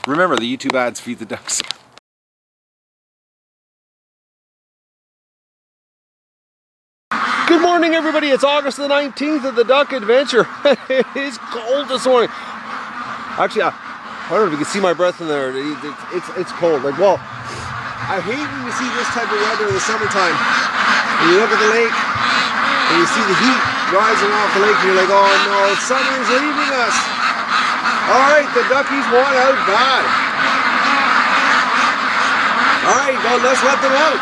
Remember, the YouTube ads feed the ducks. Good morning, everybody. It's August the 19th of the Duck Adventure. It is cold this morning. Actually, I don't know if you can see my breath in there. It's cold. Like, well, I hate when you see this type of weather in the summertime. And you look at the lake and you see the heat rising off the lake and you're like, oh no, summer is leaving us. All right, the duckies want out bad. All right, well, let's let them out.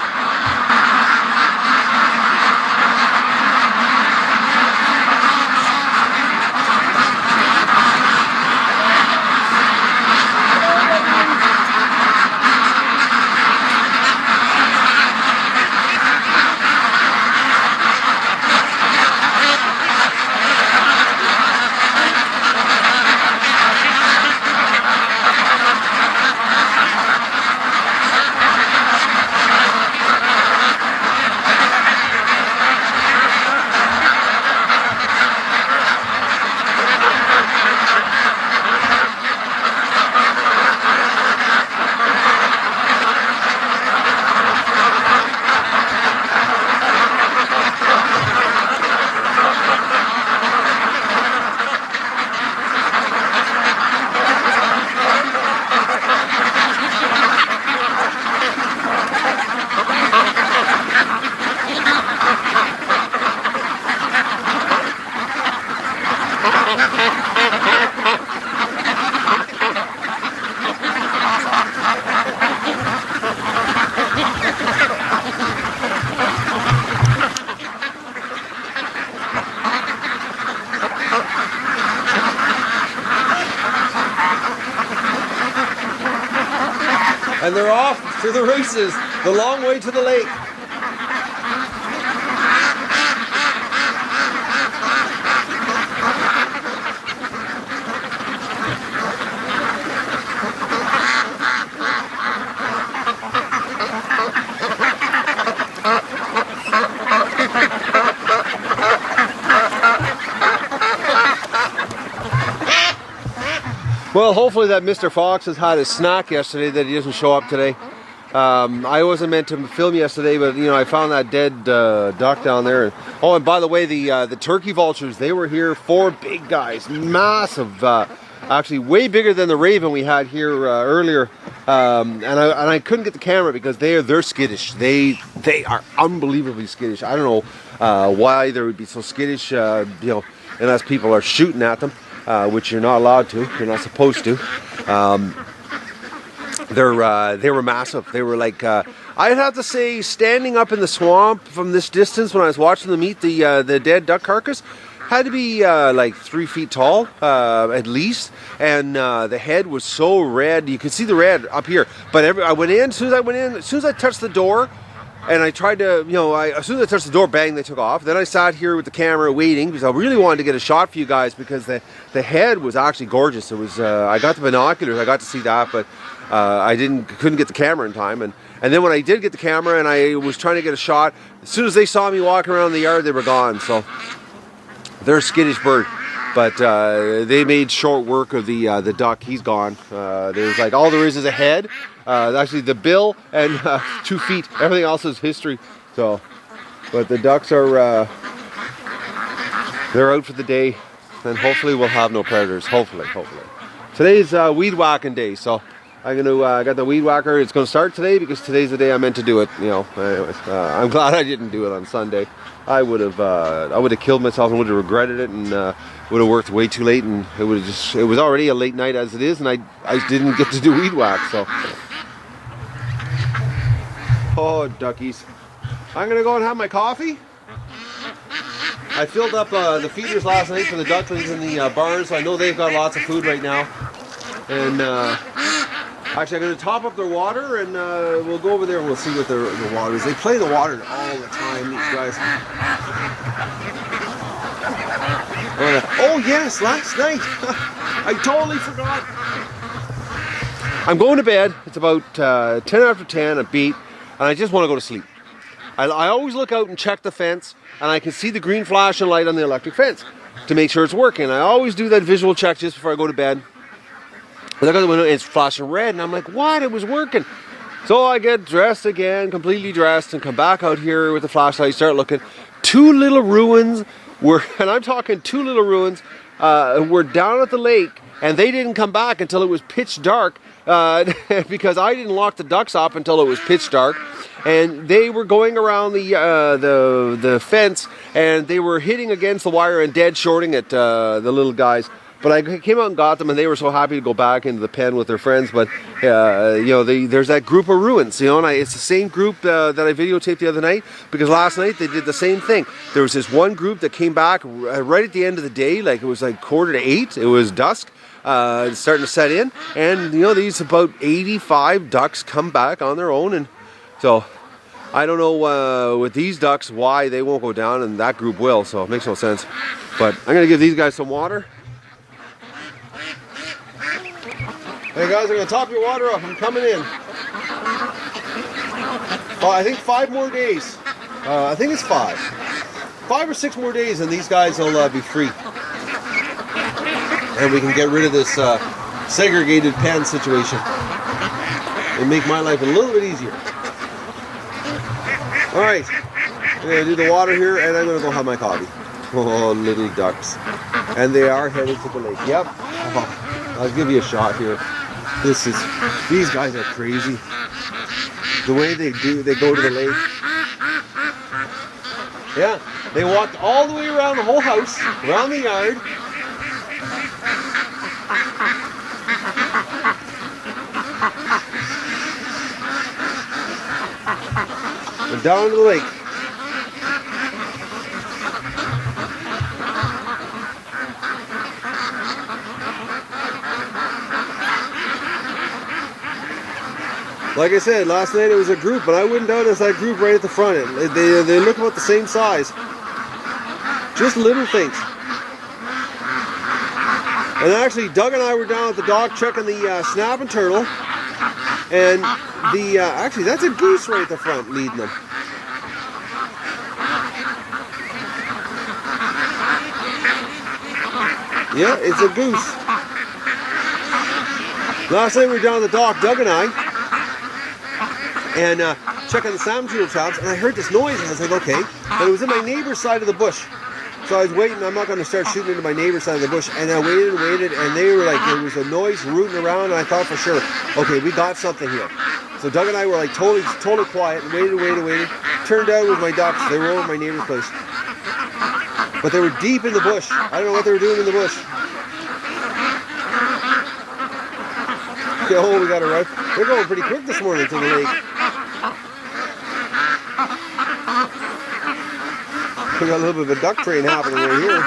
And they're off to the races, the long way to the lake. Well, hopefully that Mr. Fox has had his snack yesterday, that he doesn't show up today. I wasn't meant to film yesterday, but you know, I found that dead duck down there. Oh, and by the way, the turkey vultures, they were here, 4 big guys, massive, actually way bigger than the raven we had here earlier. And I couldn't get the camera because they're skittish. They are unbelievably skittish. I don't know why they would be so skittish, you know, unless people are shooting at them. Which you're not allowed to, you're not supposed to. They were massive. They were like, I'd have to say, standing up in the swamp from this distance when I was watching them eat the dead duck carcass, had to be like 3 feet tall, at least. And the head was so red, you could see the red up here. But I went in, as soon as I touched the door, and I tried to, you know, as soon as I touched the door, bang, they took off. Then I sat here with the camera waiting because I really wanted to get a shot for you guys because the head was actually gorgeous. It was, I got the binoculars, I got to see that, but I couldn't get the camera in time. And then when I did get the camera and I was trying to get a shot, as soon as they saw me walking around the yard, they were gone. So they're a skittish bird. But they made short work of the duck. He's gone. There's like, all there is a head. Actually the bill and 2 feet. Everything else is history. So, but the ducks are they're out for the day, and hopefully we'll have no predators. Hopefully. Today's weed whacking day, so I'm gonna I got the weed whacker. It's gonna start today because today's the day I meant to do it. You know, anyways, I'm glad I didn't do it on Sunday. I would have killed myself and would have regretted it, and would have worked way too late, and it was already a late night as it is, and I didn't get to do weed whack. So, oh duckies, I'm gonna go and have my coffee. I filled up the feeders last night for the ducklings in the barn, so I know they've got lots of food right now. And actually, I'm going to top up their water, and we'll go over there and we'll see what the water is. They play the water all the time, these guys. Oh yes, last night. I totally forgot. I'm going to bed. It's about 10 after 10, a beat, and I just want to go to sleep. I always look out and check the fence, and I can see the green flashing light on the electric fence to make sure it's working. I always do that visual check just before I go to bed. I look out the window, it's flashing red, and I'm like, what? It was working. So I get dressed again, completely dressed, and come back out here with the flashlight, start looking. Two little ruins were, and I'm talking two little ruins, were down at the lake, and they didn't come back until it was pitch dark, because I didn't lock the ducks up until it was pitch dark. And they were going around the fence, and they were hitting against the wire and dead shorting at the little guys. But I came out and got them, and they were so happy to go back into the pen with their friends. But there's that group of ruins, and it's the same group that I videotaped the other night, because last night they did the same thing. There was this one group that came back right at the end of the day, like it was like 7:45. It was dusk, starting to set in, and these about 85 ducks come back on their own, and so I don't know with these ducks why they won't go down, and that group will. So it makes no sense. But I'm gonna give these guys some water. Hey guys, I'm going to top your water off. I'm coming in. I think 5 more days. I think it's 5. 5 or 6 more days and these guys will be free. And we can get rid of this segregated pen situation. It'll make my life a little bit easier. Alright, I'm going to do the water here and I'm going to go have my coffee. Oh, little ducks. And they are headed to the lake. Yep. I'll give you a shot here. These guys are crazy. The way they go to the lake. Yeah, they walked all the way around the whole house, around the yard. And down to the lake. Like I said, last night it was a group, but I wouldn't doubt it's that group right at the front. They look about the same size. Just little things. And actually, Doug and I were down at the dock checking the snapping turtle. And actually, that's a goose right at the front leading them. Yeah, it's a goose. Last night we were down at the dock, Doug and I. And checking the salmon turtle traps, and I heard this noise, and I was like, okay. But it was in my neighbor's side of the bush. So I was waiting, I'm not going to start shooting into my neighbor's side of the bush. And I waited, and they were like, there was a noise rooting around, and I thought for sure, okay, we got something here. So Doug and I were like totally quiet, and waited. Turned out it was my ducks. They were over my neighbor's place. But they were deep in the bush. I don't know what they were doing in the bush. Oh, we got to run. They're going pretty quick this morning to the lake. We got a little bit of a duck train happening right here.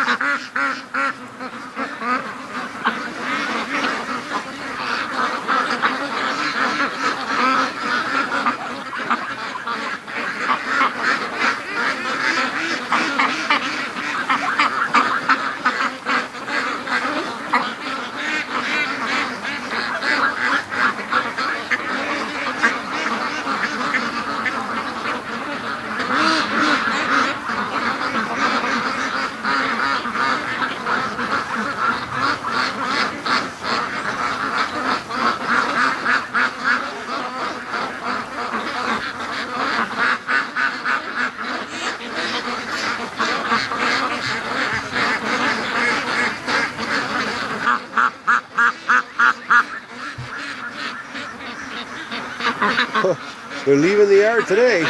They're leaving the yard today.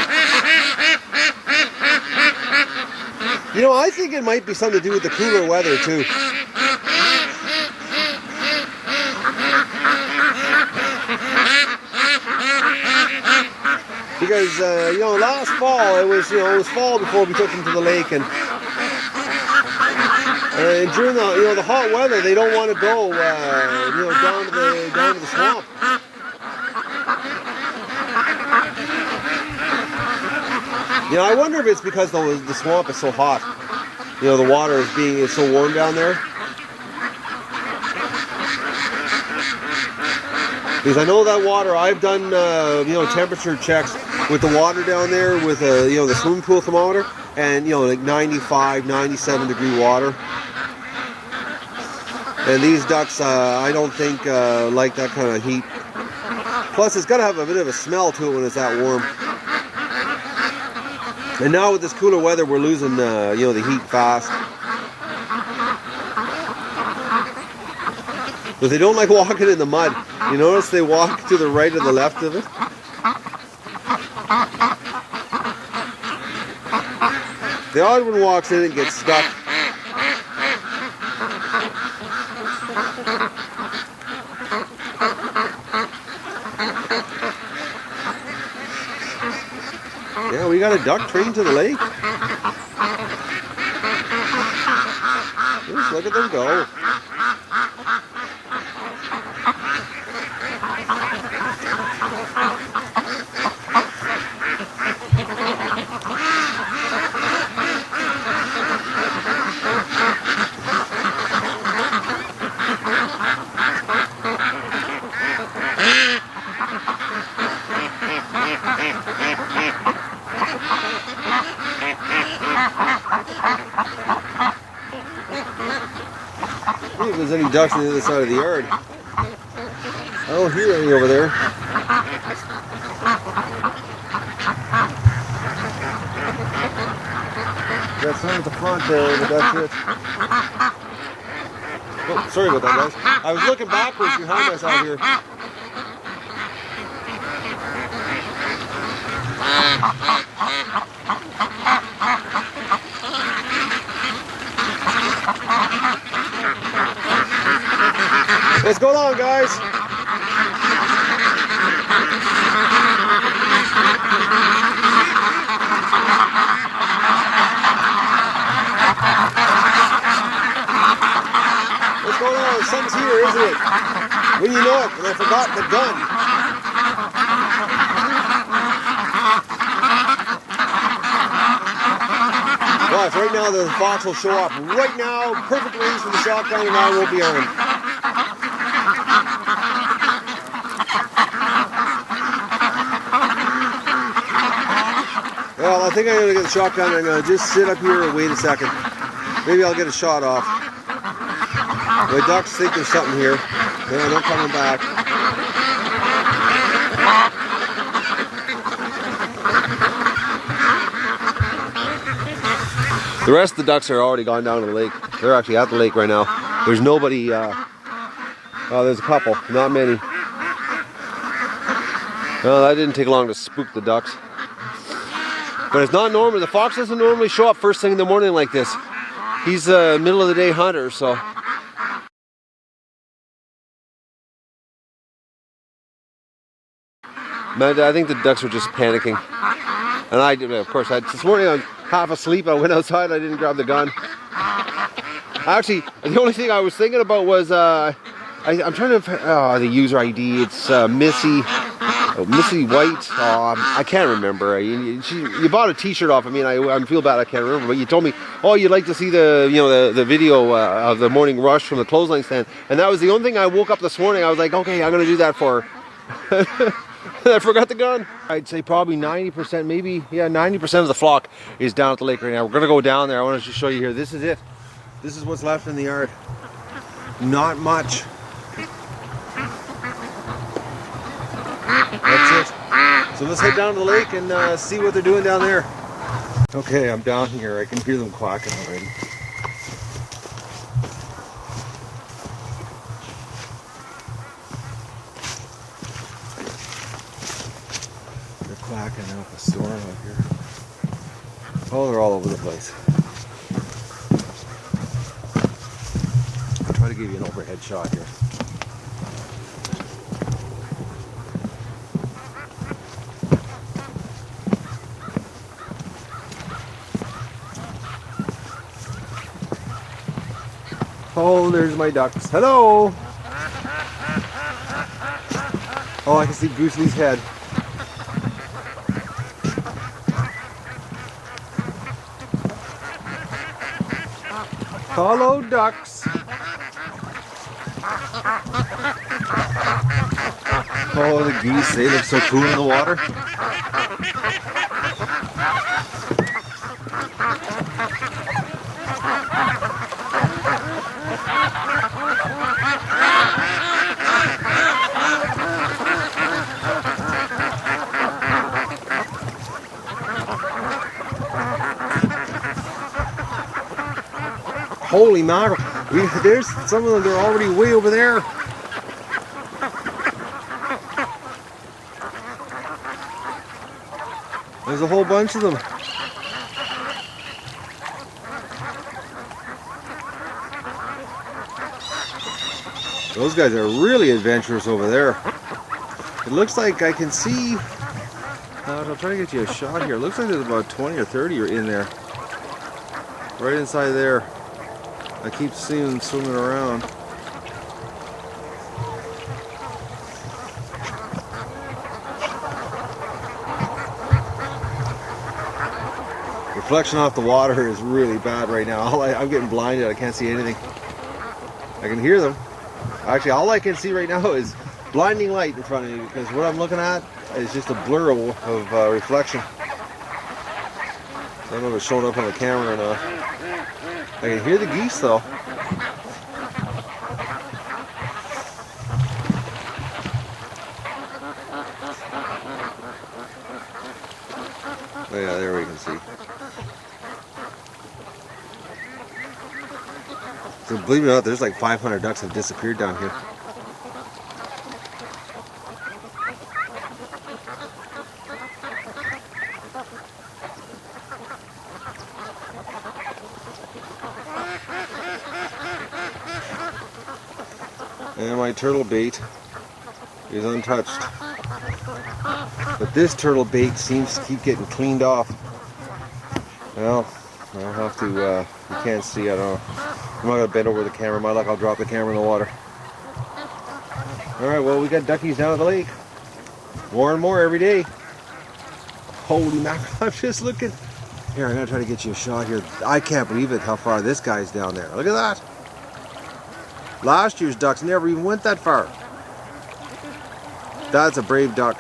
You know, I think it might be something to do with the cooler weather too. Because last fall it was fall before we took them to the lake, and during the hot weather they don't want to go down to the swamp. I wonder if it's because the swamp is so hot. The water is so warm down there. Because I know that water, I've done temperature checks with the water down there with the swimming pool thermometer, and like 95, 97 degree water. And these ducks, I don't think like that kind of heat. Plus, it's got to have a bit of a smell to it when it's that warm. And now with this cooler weather, we're losing, you know, the heat fast. But they don't like walking in the mud. You notice they walk to the right or the left of it? The odd one walks in and gets stuck. Yeah, we got a duck trained to the lake. Just look at them go. See if there's any ducks on the other side of the yard. I don't hear any over there. Got some at the front there, but that's it. Oh, sorry about that, guys. I was looking backwards behind myself here. What's going on, guys? What's going on? Something's here, isn't it? When you know it, and I forgot the gun. Watch, right now the fox will show up. Right now, perfect range for the shotgun, and I will be armed. Well, I think I'm going to get the shotgun. I'm going to just sit up here and wait a second. Maybe I'll get a shot off. My ducks think there's something here. Yeah, they're coming back. The rest of the ducks are already gone down to the lake. They're actually at the lake right now. There's nobody. There's a couple, not many. Well, that didn't take long to spook the ducks. But it's not normal. The fox doesn't normally show up first thing in the morning like this. He's a middle of the day hunter, so. Man, I think the ducks were just panicking. And I did, of course, this morning I was half asleep. I went outside, I didn't grab the gun. Actually, the only thing I was thinking about was, I'm trying to, the user ID, it's Missy White. I can't remember. You bought a T-shirt off of me, and I feel bad I can't remember. But you told me, oh, you'd like to see the video of the morning rush from the clothesline stand, and that was the only thing I woke up this morning. I was like, okay, I'm gonna do that for her. I forgot the gun. I'd say probably 90%, maybe 90% of the flock is down at the lake right now. We're gonna go down there. I want to just show you here. This is it. This is what's left in the yard. Not much. That's it. So let's head down to the lake and see what they're doing down there. Okay, I'm down here. I can hear them quacking already. They're quacking up a storm out here. Oh, they're all over the place. I'll try to give you an overhead shot here. Oh, there's my ducks. Hello! Oh, I can see Goosely's head. Hello, ducks. Oh, the geese, they look so cool in the water. Holy mackerel. There's some of them, they're already way over there. There's a whole bunch of them. Those guys are really adventurous over there. It looks like I can see, I'll try to get you a shot here. It looks like there's about 20 or 30 are in there. Right inside there. I keep seeing them swimming around. Reflection off the water is really bad right now. I'm getting blinded. I can't see anything. I can hear them. Actually, all I can see right now is blinding light in front of me, because what I'm looking at is just a blur of reflection. I don't know if it's showing up on the camera or not. I can hear the geese though. Oh yeah, there we can see. So believe it or not, there's like 500 ducks have disappeared down here. And my turtle bait is untouched. But this turtle bait seems to keep getting cleaned off. Well, I'll have to, you can't see, I don't know. I'm not going to bend over the camera. My luck, I'll drop the camera in the water. Alright, well, we got duckies down at the lake. More and more every day. Holy mackerel, I'm just looking. Here, I'm going to try to get you a shot here. I can't believe it how far this guy's down there. Look at that. Last year's ducks never even went that far. That's a brave duck.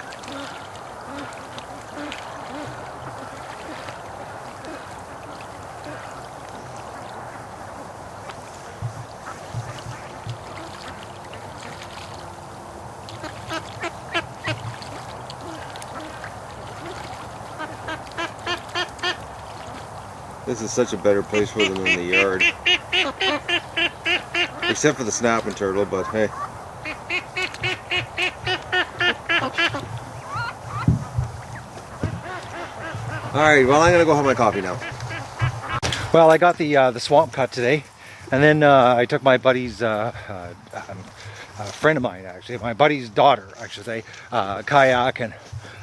This is such a better place for them in the yard. Except for the snapping turtle, but hey. Alright, well I'm going to go have my coffee now. Well, I got the swamp cut today, and then I took my buddy's, a friend of mine actually, my buddy's daughter, I should say, kayak, and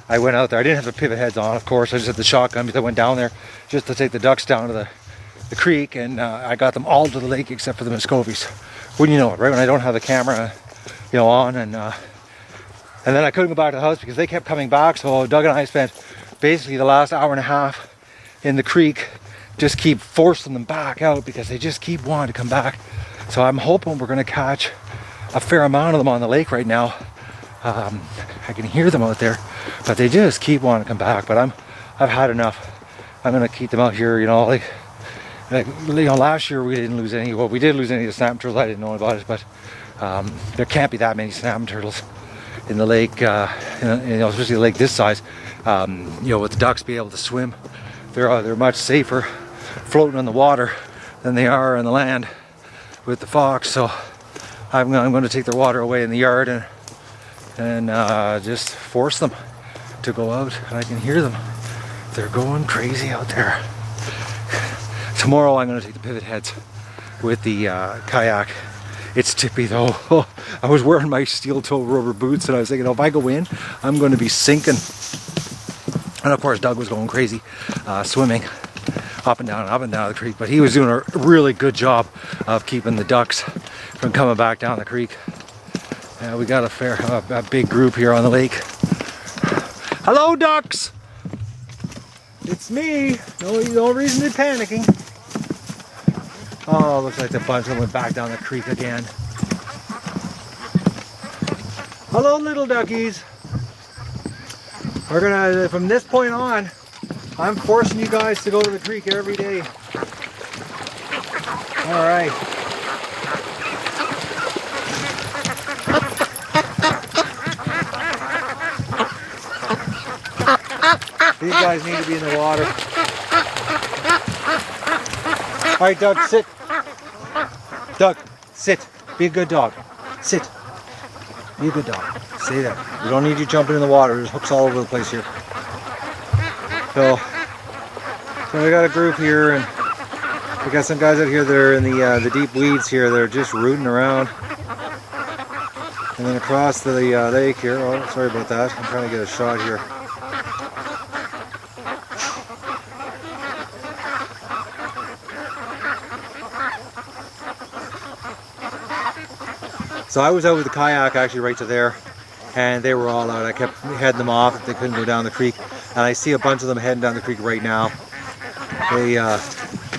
I went out there. I didn't have the pivot heads on, of course. I just had the shotgun because I went down there just to take the ducks down to the creek, and I got them all to the lake except for the Muscovies. Wouldn't you know it, right? When I don't have the camera, you know, on, and then I couldn't go back to the house because they kept coming back. So Doug and I spent basically the last hour and a half in the creek, just keep forcing them back out because they just keep wanting to come back. So I'm hoping we're going to catch a fair amount of them on the lake right now. I can hear them out there, but they just keep wanting to come back. But I've had enough. I'm going to keep them out here, you know, like you know, last year we didn't lose any. Well, we did lose any of the snapping turtles. I didn't know about it, but there can't be that many snapping turtles in the lake, you know, especially a lake this size. You know, with the ducks be able to swim, they're much safer floating on the water than they are on the land with the fox. So I'm going to take their water away in the yard and just force them to go out, and I can hear them. They're going crazy out there. Tomorrow I'm going to take the pivot heads with the kayak. It's tippy though. I was wearing my steel toe rubber boots, and I was thinking, oh, if I go in, I'm going to be sinking. And of course Doug was going crazy, swimming up and down the creek, but he was doing a really good job of keeping the ducks from coming back down the creek. We got a big group here on the lake. Hello, ducks! It's me. No reason to be panicking. Oh, looks like the bunch of them went back down the creek again. Hello, little duckies. We're gonna, from this point on, I'm forcing you guys to go to the creek every day. All right. These guys need to be in the water. All right, Doug, sit. Doug, sit. Be a good dog. Sit. Be a good dog. Stay there. We don't need you jumping in the water. There's hooks all over the place here. So we got a group here, and we got some guys out here that are in the deep weeds here. They're just rooting around. And then across the lake here. Oh, sorry about that. I'm trying to get a shot here. So I was out with the kayak actually right to there, and they were all out. I kept heading them off if they couldn't go down the creek, and I see a bunch of them heading down the creek right now. They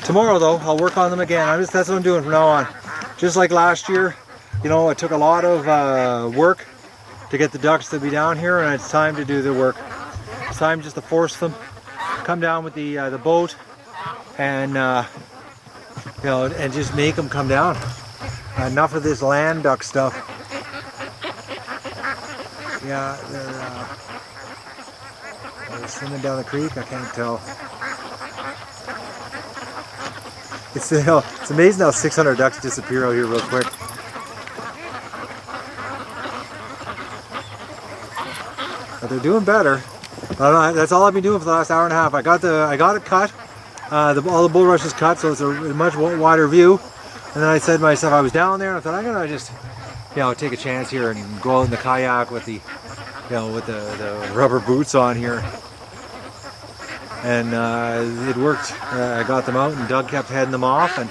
tomorrow though, I'll work on them again. That's what I'm doing from now on. Just like last year, you know, it took a lot of work to get the ducks to be down here, and it's time to do the work. It's time just to force them, come down with the boat, and you know, and just make them come down. Enough of this land duck stuff. Yeah, they're swimming down the creek. I can't tell. It's, you know, it's amazing how 600 ducks disappear out here real quick. But they're doing better. That's all I've been doing for the last hour and a half. I got it cut. All the bulrush is cut, so it's a much wider view. And then I said to myself, I was down there, and I thought I'm gonna just, you know, take a chance here and go out in the kayak with the, you know, with the rubber boots on here. And it worked. I got them out, and Doug kept heading them off, and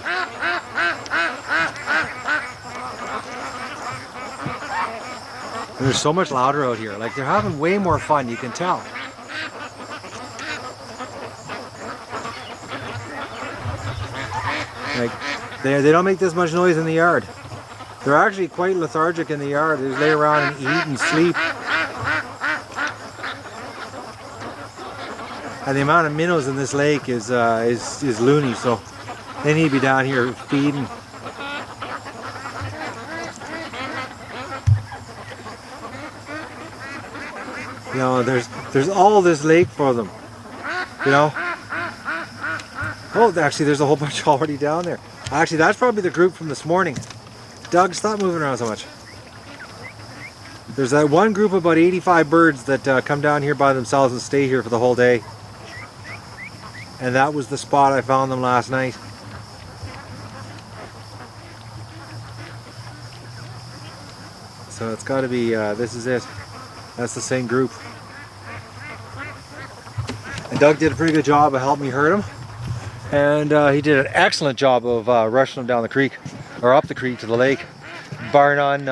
they're so much louder out here. Like, they're having way more fun. You can tell. Like, they don't make this much noise in the yard. They're actually quite lethargic in the yard. They just lay around and eat and sleep. And the amount of minnows in this lake is loony, so they need to be down here feeding. You know, there's all this lake for them. You know. Oh, actually, there's a whole bunch already down there. Actually, that's probably the group from this morning. Doug, stop moving around so much. There's that one group of about 85 birds that come down here by themselves and stay here for the whole day. And that was the spot I found them last night. So it's got to be, this is it. That's the same group. And Doug did a pretty good job of helping me herd them. And he did an excellent job of rushing them down the creek, or up the creek to the lake. Bar none,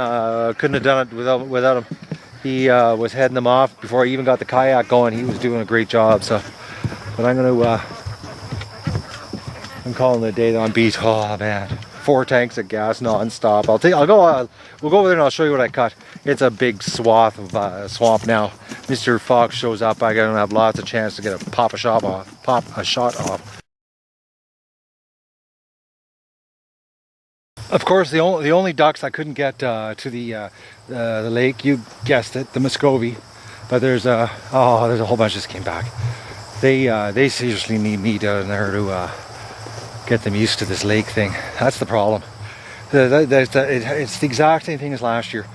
couldn't have done it without him. He was heading them off before I even got the kayak going. He was doing a great job. So, but I'm calling it a day on beat. Oh man, 4 tanks of gas non-stop. we'll go over there and I'll show you what I cut. It's a big swath of swamp now. Mr. Fox shows up. I don't have lots of chance to get pop a shot off. Of course, the only ducks I couldn't get to the lake, you guessed it, the Muscovy. But there's a whole bunch just came back. They seriously need me down there to get them used to this lake thing. That's the problem. It's the exact same thing as last year.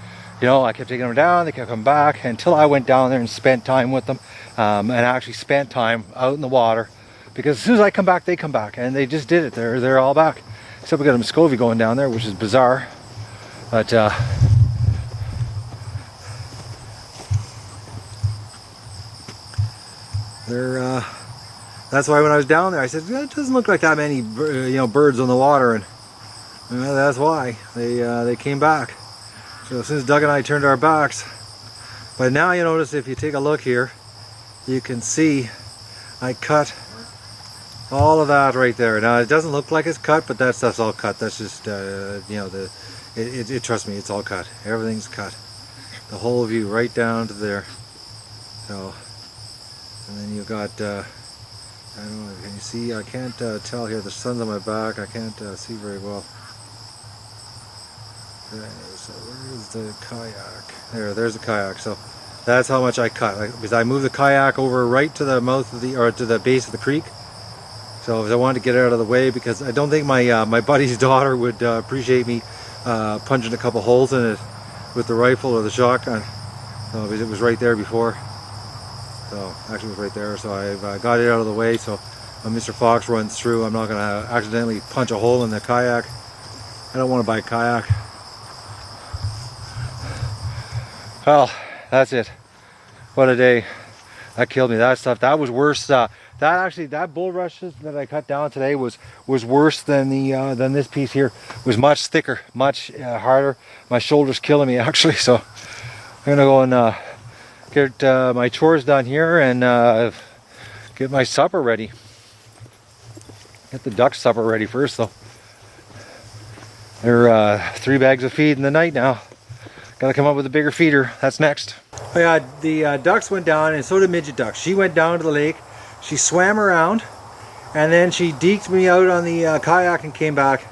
You know, I kept taking them down, they kept coming back until I went down there and spent time with them, and actually spent time out in the water. Because as soon as I come back, they come back, and they just did it. They're all back. Except we got a Muscovy going down there, which is bizarre. But that's why when I was down there, I said, it doesn't look like that many, birds on the water, and that's why they came back. So as soon as Doug and I turned our backs, but now you notice if you take a look here, you can see I cut all of that right there. Now it doesn't look like it's cut, but that stuff's all cut. That's just trust me, it's all cut. Everything's cut. The whole view right down to there. So, and then you've got I don't know, can you see? I can't tell here. The sun's on my back. I can't see very well. Okay, so where's the kayak? There's the kayak. So that's how much I cut. Because I moved the kayak over right to the mouth of to the base of the creek. So I wanted to get out of the way because I don't think my buddy's daughter would appreciate me punching a couple holes in it with the rifle or the shotgun. So it was right there before. So actually it was right there. So I got it out of the way. So when Mr. Fox runs through, I'm not going to accidentally punch a hole in the kayak. I don't want to buy a kayak. Well, that's it. What a day. That killed me. That stuff, that was worse. That bulrushes that I cut down today was worse than this piece here. It was much thicker, much harder. My shoulder's killing me actually. So I'm gonna go and get my chores done here and get my supper ready. Get the duck supper ready first though. They're 3 bags of feed in the night now. Gotta come up with a bigger feeder. That's next. Oh yeah, the ducks went down, and so did Midget Duck. She went down to the lake. She swam around, and then she deked me out on the kayak and came back.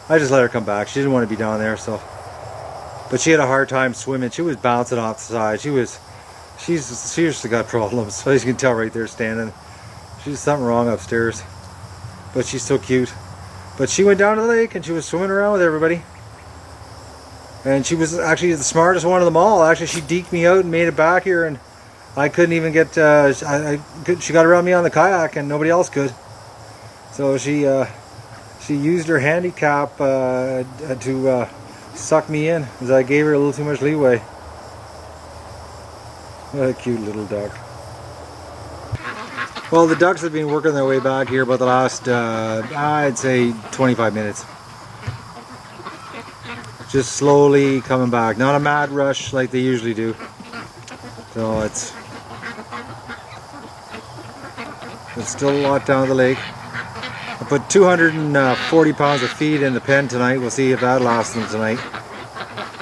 I just let her come back. She didn't want to be down there, so. But she had a hard time swimming. She was bouncing off the side. She's seriously got problems. So you can tell right there standing. She's something wrong upstairs. But she's so cute. But she went down to the lake and she was swimming around with everybody. And she was actually the smartest one of them all. Actually, she deked me out and made it back here, and I couldn't even get. She got around me on the kayak, and nobody else could. So she used her handicap to suck me in, because I gave her a little too much leeway. What a cute little duck. Well, the ducks have been working their way back here about the last, I'd say, 25 minutes. Just slowly coming back, not a mad rush like they usually do. So it's still a lot down the lake. I put 240 pounds of feed in the pen tonight. We'll see if that lasts them tonight.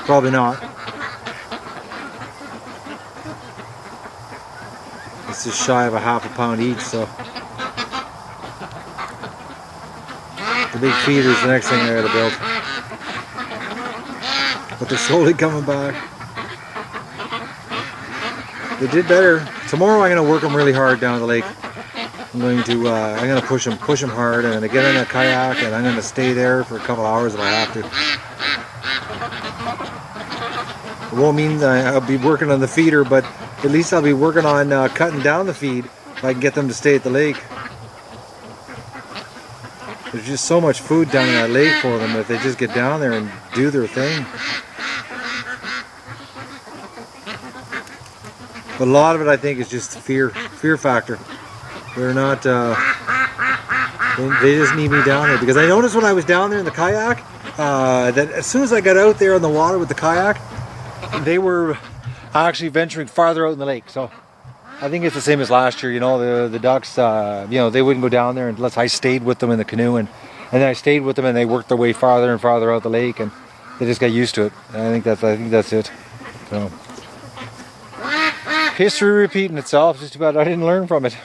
Probably not. It's just shy of a half a pound each, so the big feeder is the next thing I gotta build. But they're slowly coming back. They did better. Tomorrow I'm going to work them really hard down the lake. I'm going to push them hard, and I'm going to get in a kayak, and I'm going to stay there for a couple hours if I have to. It won't mean that I'll be working on the feeder, but at least I'll be working on cutting down the feed if I can get them to stay at the lake. There's just so much food down in that lake for them if they just get down there and do their thing. But a lot of it, I think, is just fear factor. They're not, they just need me down there. Because I noticed when I was down there in the kayak, that as soon as I got out there in the water with the kayak, they were actually venturing farther out in the lake. So I think it's the same as last year, you know, the ducks, you know, they wouldn't go down there unless I stayed with them in the canoe. And then I stayed with them and they worked their way farther and farther out the lake, and they just got used to it. And I think that's it. So history repeating itself. Just about I didn't learn from it.